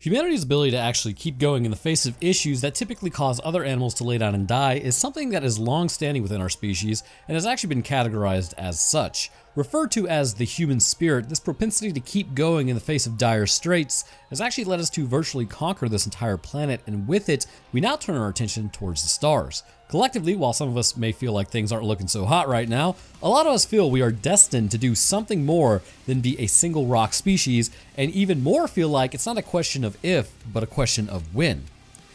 Humanity's ability to actually keep going in the face of issues that typically cause other animals to lay down and die is something that is long-standing within our species and has actually been categorized as such. Referred to as the human spirit, this propensity to keep going in the face of dire straits has actually led us to virtually conquer this entire planet, and with it, we now turn our attention towards the stars. Collectively, while some of us may feel like things aren't looking so hot right now, a lot of us feel we are destined to do something more than be a single rock species, and even more feel like it's not a question of if, but a question of when.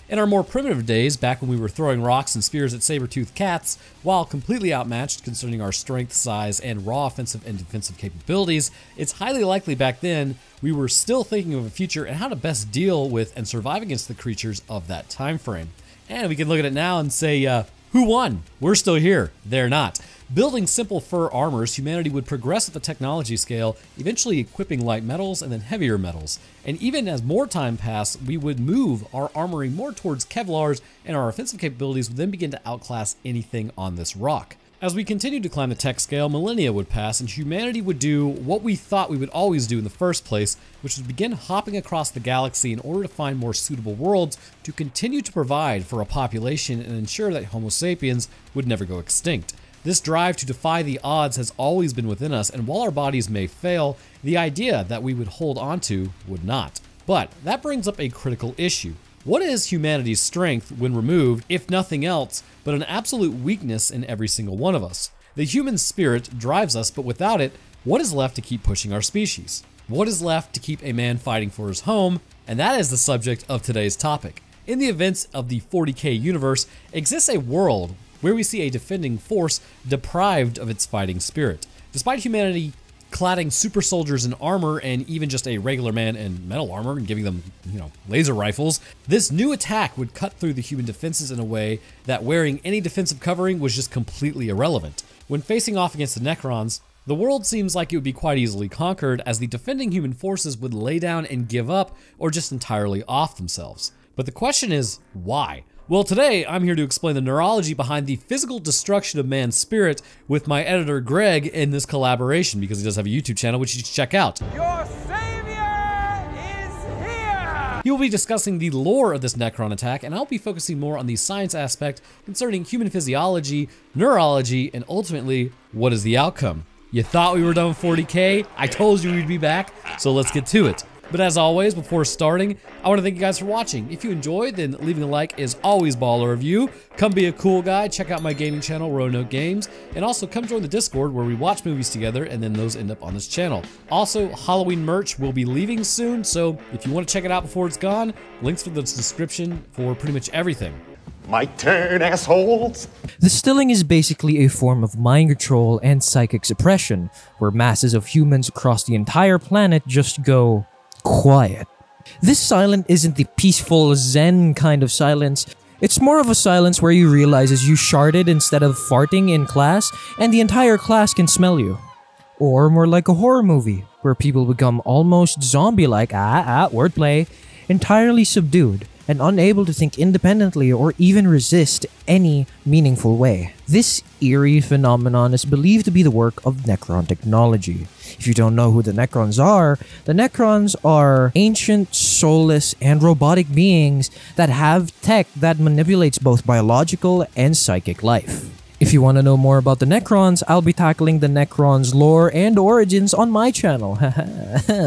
In our more primitive days, back when we were throwing rocks and spears at saber-toothed cats, while completely outmatched concerning our strength, size, and raw offensive and defensive capabilities, it's highly likely back then we were still thinking of a future and how to best deal with and survive against the creatures of that time frame. And we can look at it now and say, who won? We're still here. They're not. Building simple fur armors, humanity would progress at the technology scale, eventually equipping light metals and then heavier metals. And even as more time passed, we would move our armory more towards Kevlars, and our offensive capabilities would then begin to outclass anything on this rock. As we continued to climb the tech scale, millennia would pass and humanity would do what we thought we would always do in the first place, which was begin hopping across the galaxy in order to find more suitable worlds to continue to provide for a population and ensure that Homo sapiens would never go extinct. This drive to defy the odds has always been within us, and while our bodies may fail, the idea that we would hold on to would not. But that brings up a critical issue. What is humanity's strength when removed, if nothing else, but an absolute weakness in every single one of us? The human spirit drives us, but without it, what is left to keep pushing our species? What is left to keep a man fighting for his home? And that is the subject of today's topic. In the events of the 40K universe, exists a world where we see a defending force deprived of its fighting spirit. Despite humanity cladding super soldiers in armor and even just a regular man in metal armor and giving them, laser rifles, this new attack would cut through the human defenses in a way that wearing any defensive covering was just completely irrelevant. When facing off against the Necrons, the world seems like it would be quite easily conquered, as the defending human forces would lay down and give up or just entirely off themselves. But the question is, why? Well, today I'm here to explain the neurology behind the physical destruction of man's spirit with my editor Greg in this collaboration, because he does have a YouTube channel which you should check out. Your savior is here! He will be discussing the lore of this Necron attack, and I'll be focusing more on the science aspect concerning human physiology, neurology, and ultimately, what is the outcome? You thought we were done with 40K? I told you we'd be back, so let's get to it. But as always, before starting, I want to thank you guys for watching. If you enjoyed, then leaving a like is always baller of you. Come be a cool guy, check out my gaming channel, Roanoke Games, and also come join the Discord where we watch movies together and then those end up on this channel. Also, Halloween merch will be leaving soon, so if you want to check it out before it's gone, links in the description for pretty much everything. My turn, assholes! The stilling is basically a form of mind control and psychic suppression, where masses of humans across the entire planet just go quiet. This silence isn't the peaceful zen kind of silence. It's more of a silence where you realize as you sharted instead of farting in class, and the entire class can smell you. Or more like a horror movie, where people become almost zombie-like, wordplay, entirely subdued, and unable to think independently or even resist any meaningful way. This eerie phenomenon is believed to be the work of Necron technology. If you don't know who the Necrons are ancient, soulless, and robotic beings that have tech that manipulates both biological and psychic life. If you want to know more about the Necrons, I'll be tackling the Necrons' lore and origins on my channel.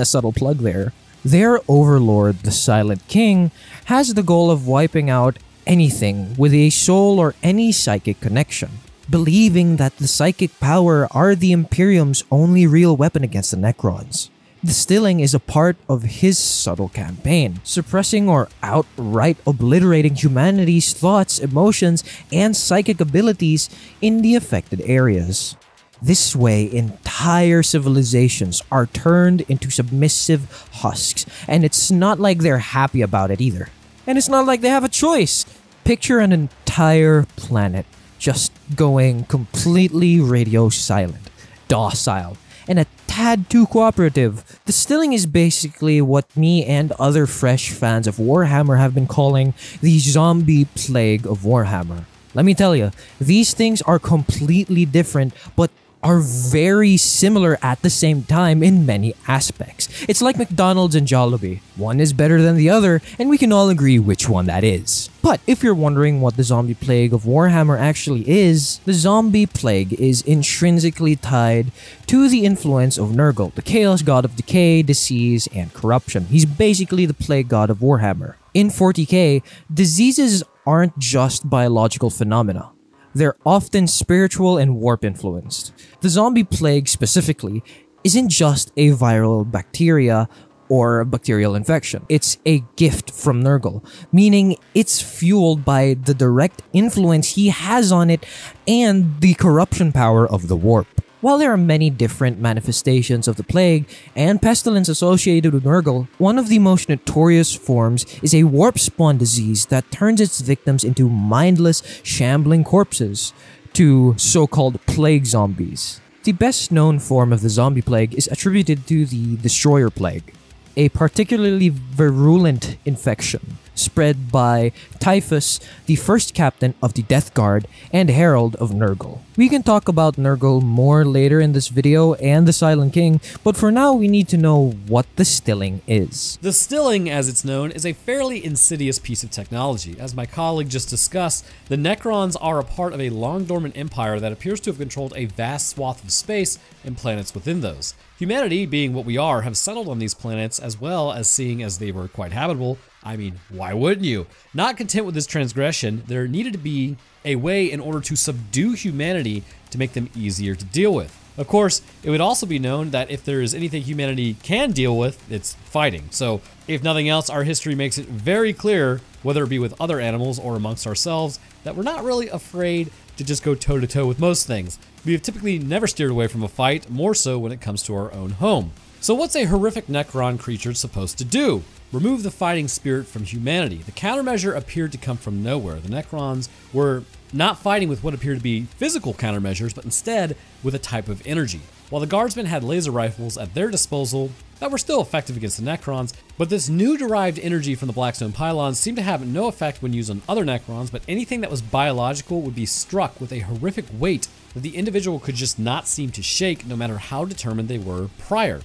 Subtle plug there. Their overlord, the Silent King, has the goal of wiping out anything with a soul or any psychic connection, believing that the psychic power are the Imperium's only real weapon against the Necrons. The stilling is a part of his subtle campaign, suppressing or outright obliterating humanity's thoughts, emotions, and psychic abilities in the affected areas. This way, entire civilizations are turned into submissive husks, and it's not like they're happy about it either. And it's not like they have a choice. Picture an entire planet just going completely radio silent, docile, and a tad too cooperative. The stilling is basically what me and other fresh fans of Warhammer have been calling the zombie plague of Warhammer. Let me tell you, these things are completely different, but are very similar at the same time in many aspects. It's like McDonald's and Jollibee. One is better than the other, and we can all agree which one that is. But if you're wondering what the zombie plague of Warhammer actually is, the zombie plague is intrinsically tied to the influence of Nurgle, the chaos god of decay, disease, and corruption. He's basically the plague god of Warhammer. In 40k, diseases aren't just biological phenomena. They're often spiritual and warp influenced. The zombie plague specifically isn't just a viral bacteria or bacterial infection. It's a gift from Nurgle, meaning it's fueled by the direct influence he has on it and the corruption power of the warp. While there are many different manifestations of the plague and pestilence associated with Nurgle, one of the most notorious forms is a warp spawn disease that turns its victims into mindless, shambling corpses, to so-called plague zombies. The best known form of the zombie plague is attributed to the Destroyer Plague, a particularly virulent infection spread by Typhus, the first captain of the Death Guard and herald of Nurgle. We can talk about Nurgle more later in this video and the Silent King, but for now we need to know what the Stilling is. The Stilling, as it's known, is a fairly insidious piece of technology. As my colleague just discussed, the Necrons are a part of a long-dormant empire that appears to have controlled a vast swath of space and planets within those. Humanity, being what we are, have settled on these planets, as well as seeing as they were quite habitable. I mean, why wouldn't you? Not content with this transgression, there needed to be a way in order to subdue humanity to make them easier to deal with. Of course, it would also be known that if there is anything humanity can deal with, it's fighting. So, if nothing else, our history makes it very clear, whether it be with other animals or amongst ourselves, that we're not really afraid to just go toe-to-toe with most things. We have typically never steered away from a fight, more so when it comes to our own home. So what's a horrific Necron creature supposed to do? Remove the fighting spirit from humanity. The countermeasure appeared to come from nowhere. The Necrons were not fighting with what appeared to be physical countermeasures, but instead with a type of energy. While the Guardsmen had laser rifles at their disposal that were still effective against the Necrons, but this new derived energy from the Blackstone pylons seemed to have no effect when used on other Necrons, but anything that was biological would be struck with a horrific weight that the individual could just not seem to shake, no matter how determined they were prior.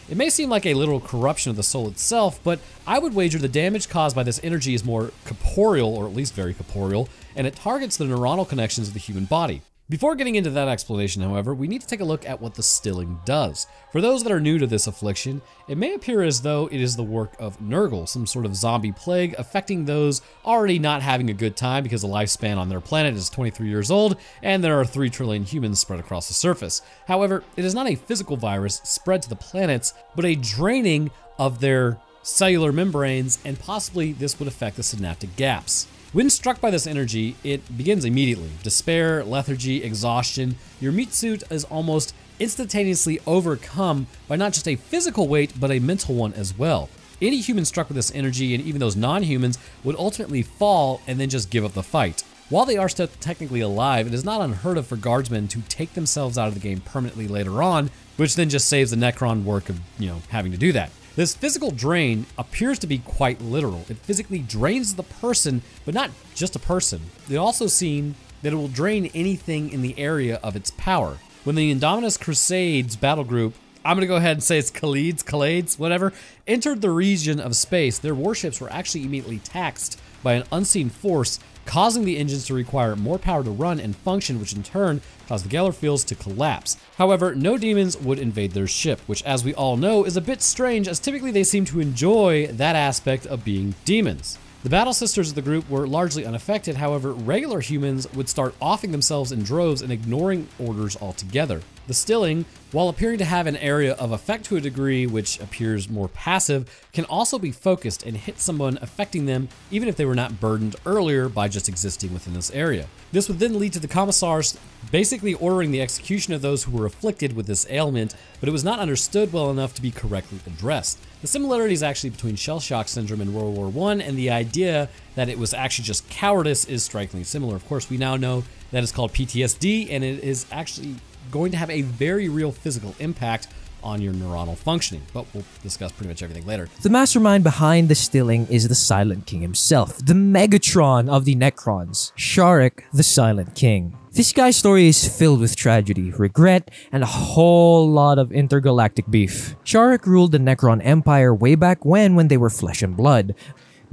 It may seem like a literal corruption of the soul itself, but I would wager the damage caused by this energy is more corporeal, or at least very corporeal, and it targets the neuronal connections of the human body. Before getting into that explanation, however, we need to take a look at what the Stilling does. For those that are new to this affliction, it may appear as though it is the work of Nurgle, some sort of zombie plague affecting those already not having a good time because the lifespan on their planet is 23 years old and there are 3 trillion humans spread across the surface. However, it is not a physical virus spread to the planets, but a draining of their cellular membranes, and possibly this would affect the synaptic gaps. When struck by this energy, it begins immediately. Despair, lethargy, exhaustion. Your meat suit is almost instantaneously overcome by not just a physical weight, but a mental one as well. Any human struck with this energy, and even those non-humans, would ultimately fall and then just give up the fight. While they are still technically alive, it is not unheard of for Guardsmen to take themselves out of the game permanently later on, which then just saves the Necron work of, having to do that. This physical drain appears to be quite literal. It physically drains the person, but not just a person. It also seems that it will drain anything in the area of its power. When the Indominus Crusades battle group, I'm gonna go ahead and say it's Khaleds, whatever, entered the region of space, their warships were actually immediately taxed by an unseen force, causing the engines to require more power to run and function, which in turn caused the Geller fields to collapse. However, no demons would invade their ship, which as we all know is a bit strange, as typically they seem to enjoy that aspect of being demons. The Battle Sisters of the group were largely unaffected, however, regular humans would start offing themselves in droves and ignoring orders altogether. The Stilling, while appearing to have an area of effect to a degree which appears more passive, can also be focused and hit someone, affecting them even if they were not burdened earlier by just existing within this area. This would then lead to the Commissars basically ordering the execution of those who were afflicted with this ailment, but it was not understood well enough to be correctly addressed. The similarities actually between shell shock syndrome in World War I and the idea that it was actually just cowardice is strikingly similar. Of course, we now know that it's called PTSD, and it is actually going to have a very real physical impact on your neuronal functioning, but we'll discuss pretty much everything later. The mastermind behind the Stilling is the Silent King himself, the Megatron of the Necrons, Sharek the Silent King. This guy's story is filled with tragedy, regret, and a whole lot of intergalactic beef. Sharek ruled the Necron Empire way back when they were flesh and blood,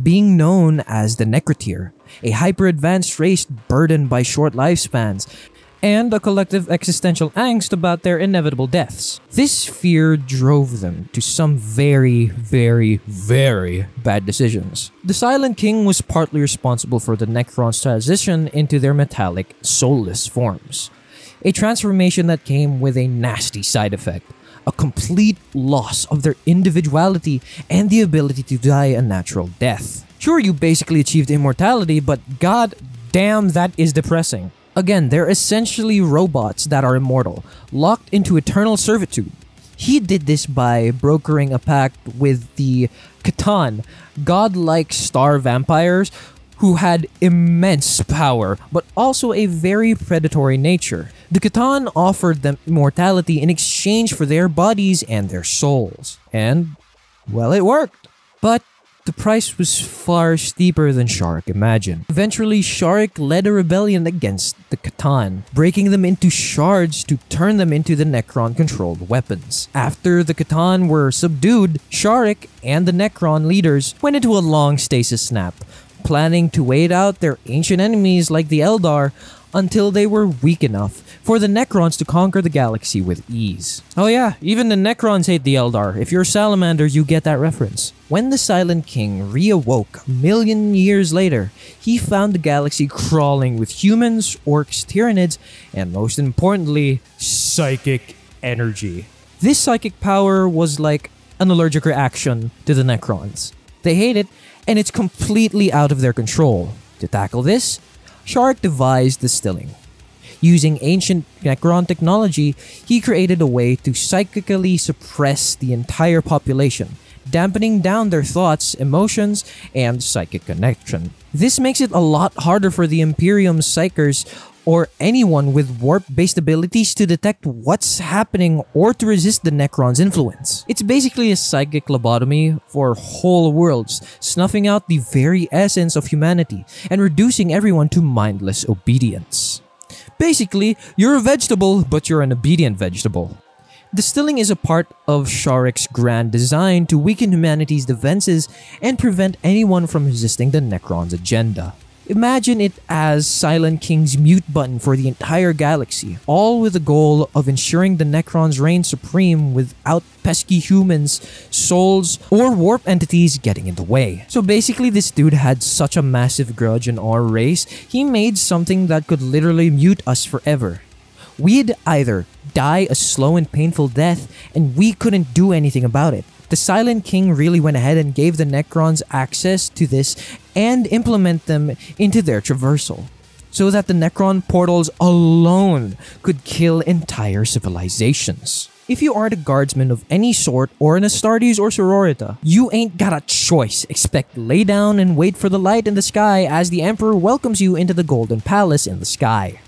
being known as the Necrotier, a hyper-advanced race burdened by short lifespans, and a collective existential angst about their inevitable deaths. This fear drove them to some very, very, very bad decisions. The Silent King was partly responsible for the Necrons' transition into their metallic, soulless forms. A transformation that came with a nasty side effect: a complete loss of their individuality and the ability to die a natural death. Sure, you basically achieved immortality, but god damn, that is depressing. Again, they're essentially robots that are immortal, locked into eternal servitude. He did this by brokering a pact with the Catan, godlike star vampires who had immense power, but also a very predatory nature. The Catan offered them immortality in exchange for their bodies and their souls. And, well, it worked. But the price was far steeper than Sharek imagined. Eventually, Sharek led a rebellion against the Catan, breaking them into shards to turn them into the Necron-controlled weapons. After the Catan were subdued, Sharek and the Necron leaders went into a long stasis snap, planning to wait out their ancient enemies like the Eldar until they were weak enough for the Necrons to conquer the galaxy with ease. Oh yeah, even the Necrons hate the Eldar. If you're a salamander, you get that reference. When the Silent King reawoke a million years later, he found the galaxy crawling with humans, orcs, Tyranids, and most importantly, psychic energy. This psychic power was like an allergic reaction to the Necrons. They hate it, and it's completely out of their control. To tackle this, Sharek devised the stilling. Using ancient Necron technology, he created a way to psychically suppress the entire population, dampening down their thoughts, emotions, and psychic connection. This makes it a lot harder for the Imperium's psychers or anyone with warp-based abilities to detect what's happening or to resist the Necron's influence. It's basically a psychic lobotomy for whole worlds, snuffing out the very essence of humanity and reducing everyone to mindless obedience. Basically, you're a vegetable, but you're an obedient vegetable. Distilling is a part of Sharek's grand design to weaken humanity's defenses and prevent anyone from resisting the Necron's agenda. Imagine it as Silent King's mute button for the entire galaxy, all with the goal of ensuring the Necrons reign supreme without pesky humans, souls, or warp entities getting in the way. So basically, this dude had such a massive grudge on our race, he made something that could literally mute us forever. We'd either die a slow and painful death, and we couldn't do anything about it. The Silent King really went ahead and gave the Necrons access to this and implement them into their traversal, so that the Necron portals alone could kill entire civilizations. If you are the guardsman of any sort or an Astartes or Sororita, you ain't got a choice. Expect lay down and wait for the light in the sky as the Emperor welcomes you into the Golden Palace in the sky.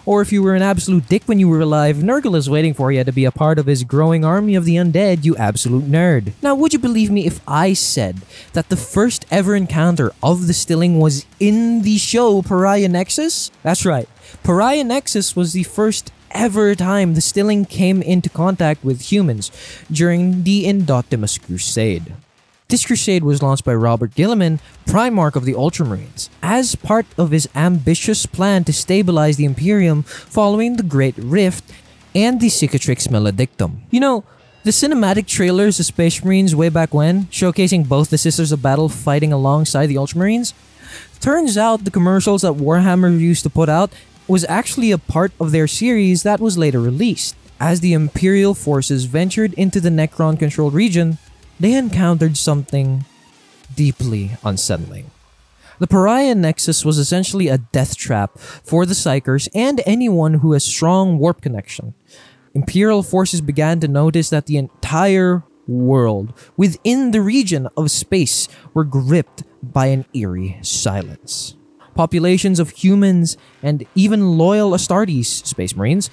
Or if you were an absolute dick when you were alive, Nurgle is waiting for you to be a part of his growing army of the undead, you absolute nerd. Now, would you believe me if I said that the first ever encounter of the Stilling was in the show Pariah Nexus? That's right. Pariah Nexus was the first ever time the Stilling came into contact with humans during the Indoctimus Crusade. This crusade was launched by Robert Guilliman, Primarch of the Ultramarines, as part of his ambitious plan to stabilize the Imperium following the Great Rift and the Cicatrix Maledictum. You know, the cinematic trailers of Space Marines way back when, showcasing both the Sisters of Battle fighting alongside the Ultramarines, turns out the commercials that Warhammer used to put out was actually a part of their series that was later released. As the Imperial forces ventured into the Necron-controlled region, they encountered something deeply unsettling. The Pariah Nexus was essentially a death trap for the Psychers and anyone who has strong warp connection. Imperial forces began to notice that the entire world within the region of space were gripped by an eerie silence. Populations of humans and even loyal Astartes Space Marines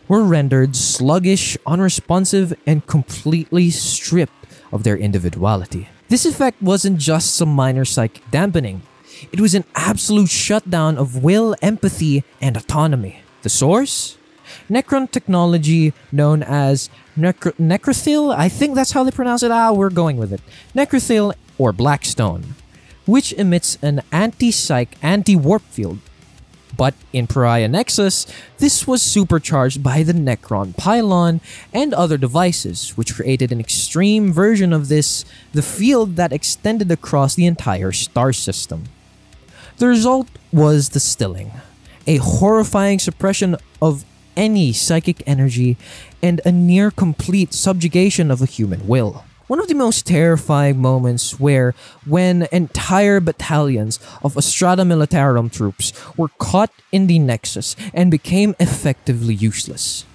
were rendered sluggish, unresponsive, and completely stripped of their individuality. This effect wasn't just some minor psychic dampening. It was an absolute shutdown of will, empathy, and autonomy. The source? Necron technology known as Necrothil, I think that's how they pronounce it. We're going with it. Necrothil or Blackstone, which emits an anti-psych, anti-warp field. But in Pariah Nexus, this was supercharged by the Necron pylon and other devices, which created an extreme version of this, the field that extended across the entire star system. The result was the stilling, a horrifying suppression of any psychic energy and a near complete subjugation of the human will. One of the most terrifying moments when entire battalions of Strata Militarum troops were caught in the Nexus and became effectively useless.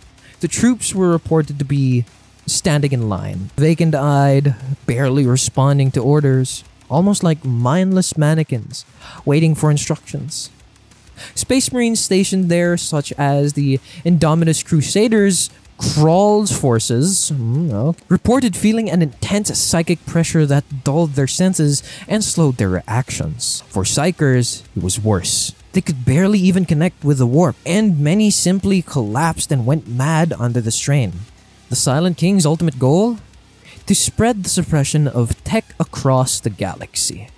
The troops were reported to be standing in line, vacant-eyed, barely responding to orders, almost like mindless mannequins, waiting for instructions. Space Marines stationed there, such as the Indominus Crusaders, Krall's forces, reported feeling an intense psychic pressure that dulled their senses and slowed their reactions. For Psychers, it was worse. They could barely even connect with the warp, and many simply collapsed and went mad under the strain. The Silent King's ultimate goal? To spread the suppression of tech across the galaxy,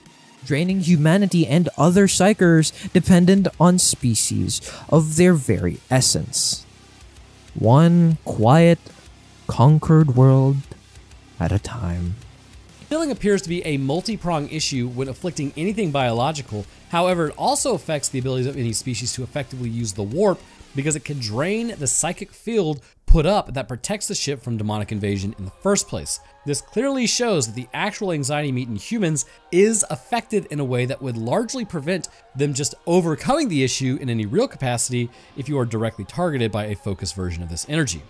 draining humanity and other Psychers dependent on species of their very essence. One quiet, conquered world at a time. Stilling appears to be a multi-pronged issue when afflicting anything biological. However, it also affects the abilities of any species to effectively use the warp because it can drain the psychic field put up that protects the ship from demonic invasion in the first place. This clearly shows that the actual anxiety meat in humans is affected in a way that would largely prevent them just overcoming the issue in any real capacity if you are directly targeted by a focused version of this energy.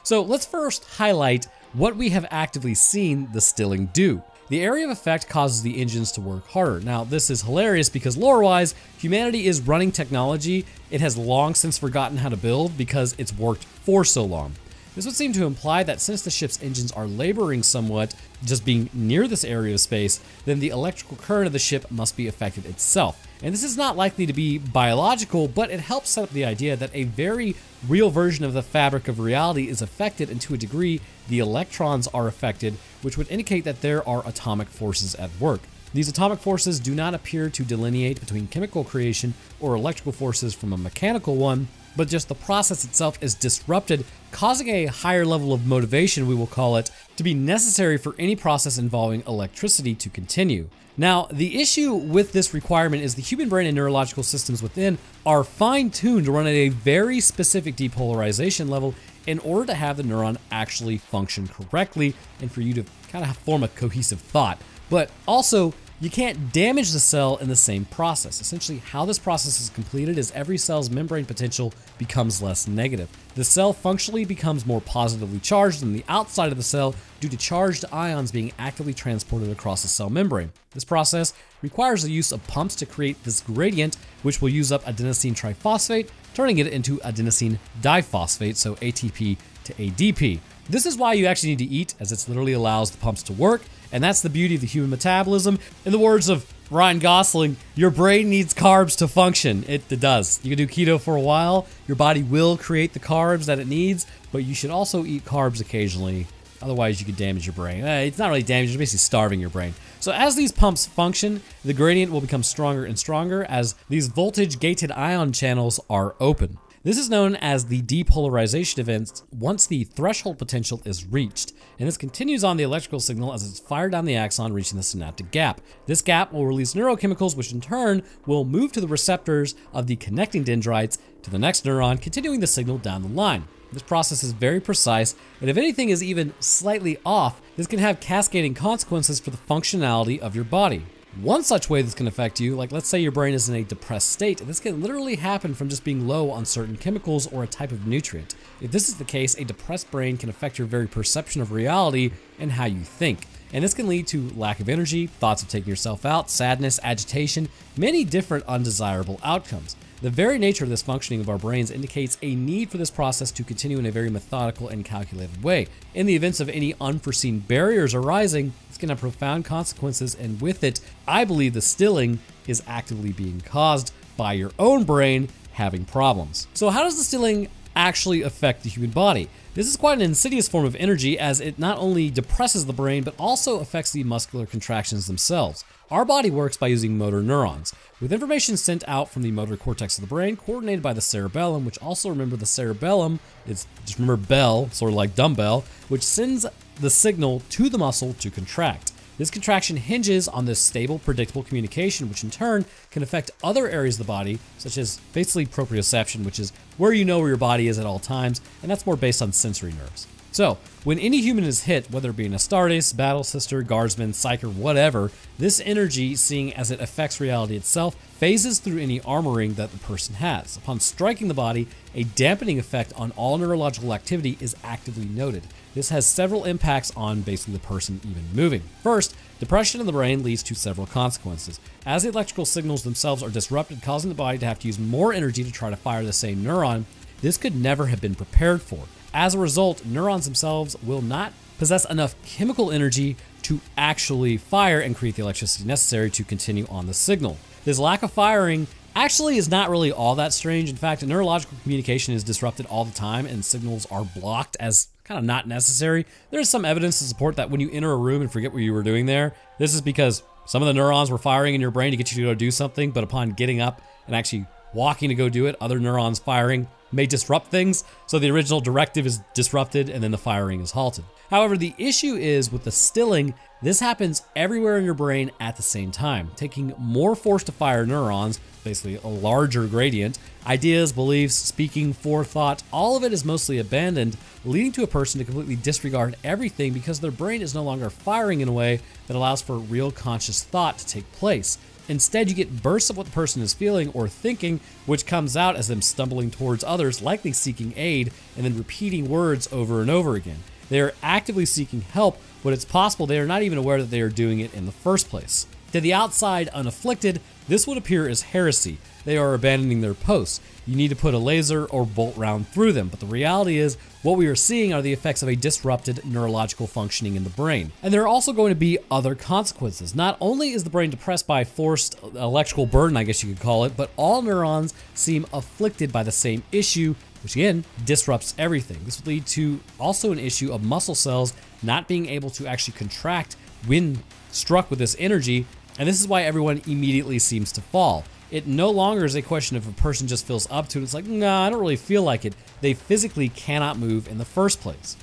So let's first highlight what we have actively seen the stilling do. The area of effect causes the engines to work harder. Now, this is hilarious because lore-wise, humanity is running technology it has long since forgotten how to build because it's worked for so long. This would seem to imply that since the ship's engines are laboring somewhat, just being near this area of space, then the electrical current of the ship must be affected itself. And this is not likely to be biological, but it helps set up the idea that a very real version of the fabric of reality is affected, and to a degree, the electrons are affected, which would indicate that there are atomic forces at work. These atomic forces do not appear to delineate between chemical creation or electrical forces from a mechanical one, but just the process itself is disrupted, causing a higher level of motivation, we will call it, to be necessary for any process involving electricity to continue. Now, the issue with this requirement is the human brain and neurological systems within are fine-tuned to run at a very specific depolarization level in order to have the neuron actually function correctly and for you to kind of form a cohesive thought. But also, you can't damage the cell in the same process. Essentially, how this process is completed is every cell's membrane potential becomes less negative. The cell functionally becomes more positively charged than the outside of the cell due to charged ions being actively transported across the cell membrane. This process requires the use of pumps to create this gradient, which will use up adenosine triphosphate, turning it into adenosine diphosphate, so ATP to ADP. This is why you actually need to eat, as it literally allows the pumps to work, and that's the beauty of the human metabolism. In the words of Ryan Gosling, your brain needs carbs to function. It does. You can do keto for a while, your body will create the carbs that it needs, but you should also eat carbs occasionally, otherwise you could damage your brain. It's not really damage, you're basically starving your brain. So as these pumps function, the gradient will become stronger and stronger as these voltage-gated ion channels are open. This is known as the depolarization events once the threshold potential is reached, and this continues on the electrical signal as it's fired down the axon, reaching the synaptic gap. This gap will release neurochemicals, which in turn will move to the receptors of the connecting dendrites to the next neuron, continuing the signal down the line. This process is very precise, and if anything is even slightly off, this can have cascading consequences for the functionality of your body. One such way this can affect you, like let's say your brain is in a depressed state, this can literally happen from just being low on certain chemicals or a type of nutrient. If this is the case, a depressed brain can affect your very perception of reality and how you think. And this can lead to lack of energy, thoughts of taking yourself out, sadness, agitation, many different undesirable outcomes. The very nature of this functioning of our brains indicates a need for this process to continue in a very methodical and calculated way. In the events of any unforeseen barriers arising, it's going to have profound consequences, and with it, I believe the stilling is actively being caused by your own brain having problems. So how does the stilling actually affect the human body? This is quite an insidious form of energy, as it not only depresses the brain, but also affects the muscular contractions themselves. Our body works by using motor neurons, with information sent out from the motor cortex of the brain, coordinated by the cerebellum, which also, remember, the cerebellum is, just remember bell, sort of like dumbbell, which sends the signal to the muscle to contract. This contraction hinges on this stable, predictable communication, which in turn can affect other areas of the body, such as basically proprioception, which is where you know where your body is at all times, and that's more based on sensory nerves. So, when any human is hit, whether it be an Astartes, Battle Sister, Guardsman, Psyker, whatever, this energy, seeing as it affects reality itself, phases through any armoring that the person has. Upon striking the body, a dampening effect on all neurological activity is actively noted. This has several impacts on basically the person even moving. First, depression in the brain leads to several consequences. As the electrical signals themselves are disrupted, causing the body to have to use more energy to try to fire the same neuron, this could never have been prepared for. As a result, neurons themselves will not possess enough chemical energy to actually fire and create the electricity necessary to continue on the signal. This lack of firing actually is not really all that strange. In fact, neurological communication is disrupted all the time and signals are blocked as kind of not necessary. There is some evidence to support that when you enter a room and forget what you were doing there, this is because some of the neurons were firing in your brain to get you to go do something, but upon getting up and actually walking to go do it, other neurons firing may disrupt things, so the original directive is disrupted and then the firing is halted. However, the issue is with the stilling, this happens everywhere in your brain at the same time, taking more force to fire neurons, basically a larger gradient. Ideas, beliefs, speaking, forethought, all of it is mostly abandoned, leading to a person to completely disregard everything because their brain is no longer firing in a way that allows for real conscious thought to take place. Instead, you get bursts of what the person is feeling or thinking, which comes out as them stumbling towards others, likely seeking aid, and then repeating words over and over again. They are actively seeking help, but it's possible they are not even aware that they are doing it in the first place. To the outside, unafflicted, this would appear as heresy. They are abandoning their posts. You need to put a laser or bolt round through them, but the reality is what we are seeing are the effects of a disrupted neurological functioning in the brain. And there are also going to be other consequences. Not only is the brain depressed by forced electrical burden, I guess you could call it, but all neurons seem afflicted by the same issue, which again disrupts everything. This would lead to also an issue of muscle cells not being able to actually contract when struck with this energy, and this is why everyone immediately seems to fall. It no longer is a question of a person just feels up to it. It's like, nah, I don't really feel like it. They physically cannot move in the first place.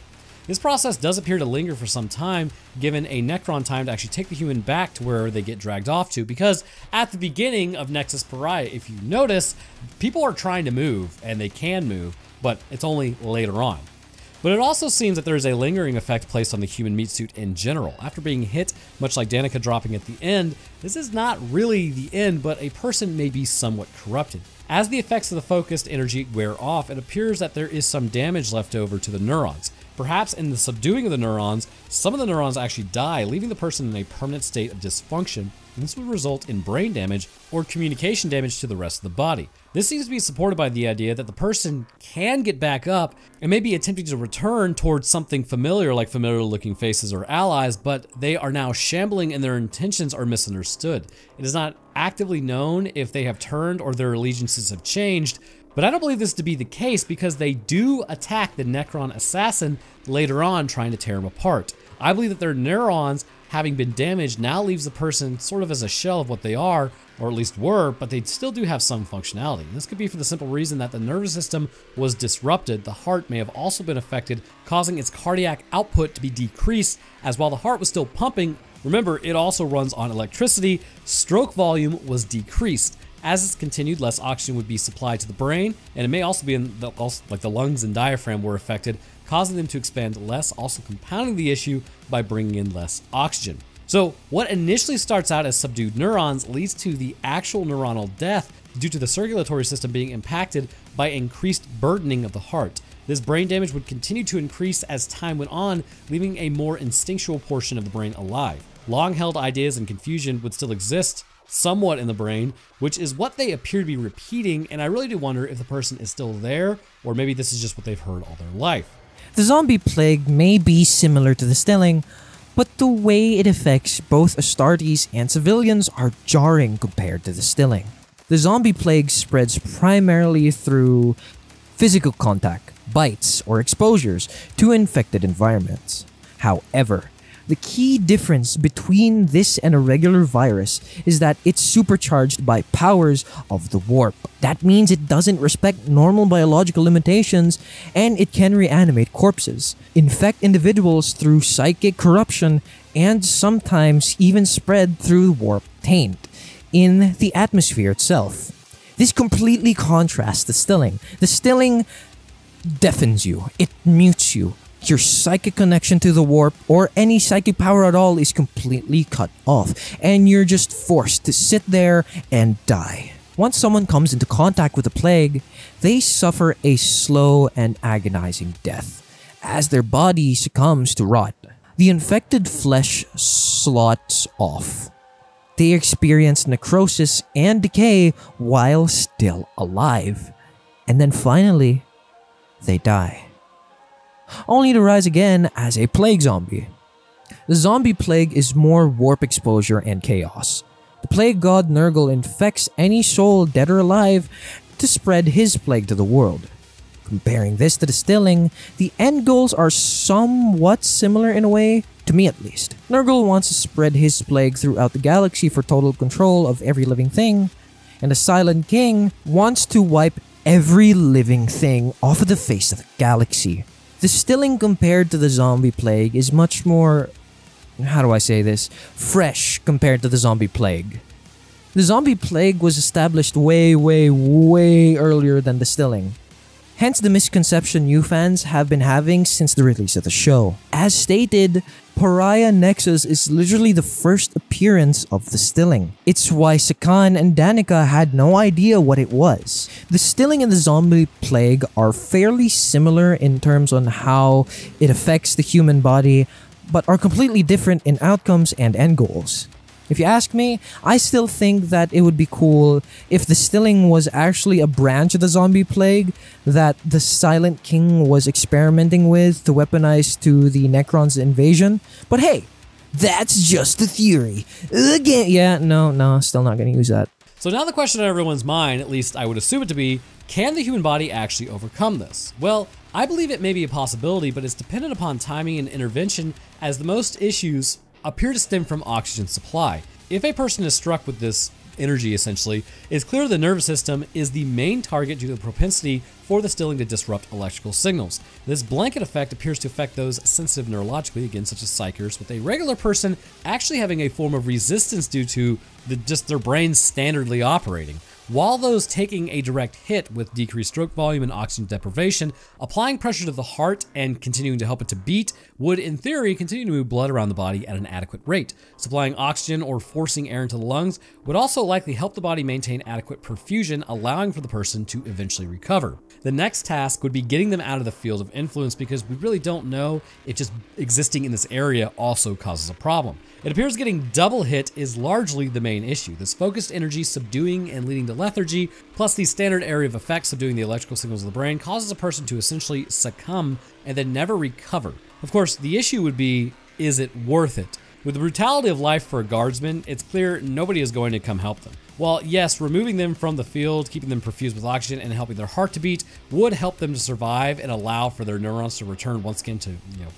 This process does appear to linger for some time, given a Necron time to actually take the human back to where they get dragged off to, because at the beginning of Nexus Pariah, if you notice, people are trying to move, and they can move, but it's only later on. But it also seems that there is a lingering effect placed on the human meat suit in general. After being hit, much like Danica dropping at the end, this is not really the end, but a person may be somewhat corrupted. As the effects of the focused energy wear off, it appears that there is some damage left over to the neurons. Perhaps in the subduing of the neurons, some of the neurons actually die, leaving the person in a permanent state of dysfunction, and this would result in brain damage or communication damage to the rest of the body. This seems to be supported by the idea that the person can get back up and may be attempting to return towards something familiar, like familiar looking faces or allies, but they are now shambling and their intentions are misunderstood. It is not actively known if they have turned or their allegiances have changed, but I don't believe this to be the case because they do attack the Necron assassin later on, trying to tear him apart. I believe that their neurons, having been damaged, now leaves the person sort of as a shell of what they are, or at least were, but they still do have some functionality. This could be for the simple reason that the nervous system was disrupted. The heart may have also been affected, causing its cardiac output to be decreased, as while the heart was still pumping, remember, it also runs on electricity, stroke volume was decreased. As this continued, less oxygen would be supplied to the brain, and it may also be in the lungs and diaphragm were affected, causing them to expand less, also compounding the issue by bringing in less oxygen. So what initially starts out as subdued neurons leads to the actual neuronal death due to the circulatory system being impacted by increased burdening of the heart. This brain damage would continue to increase as time went on, leaving a more instinctual portion of the brain alive. long-held ideas and confusion would still exist somewhat in the brain, which is what they appear to be repeating, and I really do wonder if the person is still there, or maybe this is just what they've heard all their life. The zombie plague may be similar to the stilling, but the way it affects both Astartes and civilians are jarring compared to the stilling. The zombie plague spreads primarily through physical contact, bites, or exposures to infected environments. However, the key difference between this and a regular virus is that it's supercharged by powers of the warp. That means it doesn't respect normal biological limitations, and it can reanimate corpses, infect individuals through psychic corruption, and sometimes even spread through warp taint in the atmosphere itself. This completely contrasts the stilling. The stilling deafens you, it mutes you. Your psychic connection to the warp or any psychic power at all is completely cut off, and you're just forced to sit there and die. Once someone comes into contact with the plague, they suffer a slow and agonizing death as their body succumbs to rot. The infected flesh slots off. They experience necrosis and decay while still alive. And then finally, they die, only to rise again as a plague zombie. The zombie plague is more warp exposure and chaos. The plague god Nurgle infects any soul, dead or alive, to spread his plague to the world. Comparing this to the stilling, the end goals are somewhat similar in a way, to me at least. Nurgle wants to spread his plague throughout the galaxy for total control of every living thing, and the Silent King wants to wipe every living thing off of the face of the galaxy. The stilling compared to the zombie plague is much more, how do I say this, fresh compared to the zombie plague. The zombie plague was established way earlier than the stilling. Hence the misconception you fans have been having since the release of the show. As stated, Pariah Nexus is literally the first appearance of the stilling. It's why Sakan and Danica had no idea what it was. The stilling and the zombie plague are fairly similar in terms on how it affects the human body, but are completely different in outcomes and end goals. If you ask me, I still think that it would be cool if the stilling was actually a branch of the zombie plague that the Silent King was experimenting with to weaponize to the Necrons invasion. But hey, that's just a theory. Again, yeah, no, still not gonna use that. So now the question on everyone's mind, at least I would assume it to be, can the human body actually overcome this? Well, I believe it may be a possibility, but it's dependent upon timing and intervention, as the most issues appear to stem from oxygen supply. If a person is struck with this energy, essentially, it's clear the nervous system is the main target due to the propensity for the stilling to disrupt electrical signals. This blanket effect appears to affect those sensitive neurologically, again, such as psychers, with a regular person actually having a form of resistance due to just their brains standardly operating. While those taking a direct hit with decreased stroke volume and oxygen deprivation, applying pressure to the heart and continuing to help it to beat would, in theory, continue to move blood around the body at an adequate rate. Supplying oxygen or forcing air into the lungs would also likely help the body maintain adequate perfusion, allowing for the person to eventually recover. The next task would be getting them out of the field of influence, because we really don't know if just existing in this area also causes a problem. It appears getting double hit is largely the main issue. This focused energy subduing and leading to lethargy, plus the standard area of effects subduing the electrical signals of the brain, causes a person to essentially succumb and then never recover. Of course, the issue would be, is it worth it? With the brutality of life for a guardsman, it's clear nobody is going to come help them. While yes, removing them from the field, keeping them perfused with oxygen, and helping their heart to beat would help them to survive and allow for their neurons to return once again to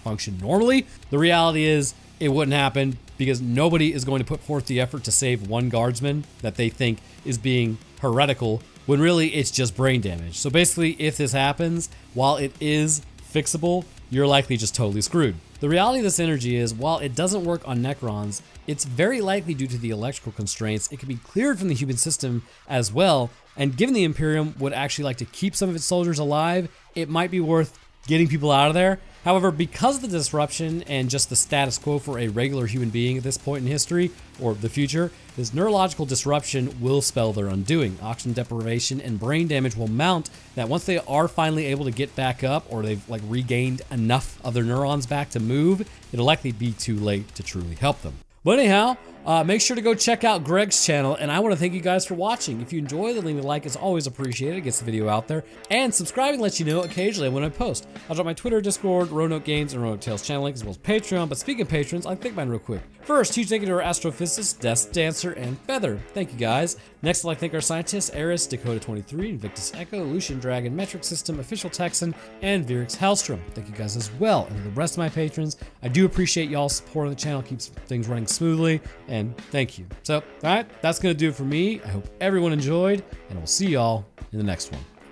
function normally, the reality is it wouldn't happen, because nobody is going to put forth the effort to save one guardsman that they think is being heretical, when really it's just brain damage. So basically, if this happens, while it is fixable, you're likely just totally screwed. The reality of this energy is, while it doesn't work on Necrons, it's very likely due to the electrical constraints. It can be cleared from the human system as well, and given the Imperium would actually like to keep some of its soldiers alive, it might be worth getting people out of there. However, because of the disruption and just the status quo for a regular human being at this point in history, or the future, this neurological disruption will spell their undoing. Oxygen deprivation and brain damage will mount that once they are finally able to get back up, or they've regained enough of their neurons back to move, it'll likely be too late to truly help them. But anyhow, make sure to go check out Greg's channel, and I want to thank you guys for watching. If you enjoy, then leave a like. It's always appreciated. It gets the video out there. And subscribing lets you know occasionally when I post. I'll drop my Twitter, Discord, Roanoke Games, and Roanoke Tales channel link, as well as Patreon. But speaking of patrons, I'll thank mine real quick. First, huge thank you to our astrophysicist, Death Dancer, and Feather. Thank you guys. Next, I'd like to thank our scientists, Eris, Dakota23, Invictus Echo, Lucian Dragon, Metric System, Official Texan, and Virix Hellstrom. Thank you guys as well. And to the rest of my patrons, I do appreciate y'all supporting the channel, keeps things running smoothly, and thank you. So, alright, that's gonna do it for me. I hope everyone enjoyed, and we'll see y'all in the next one.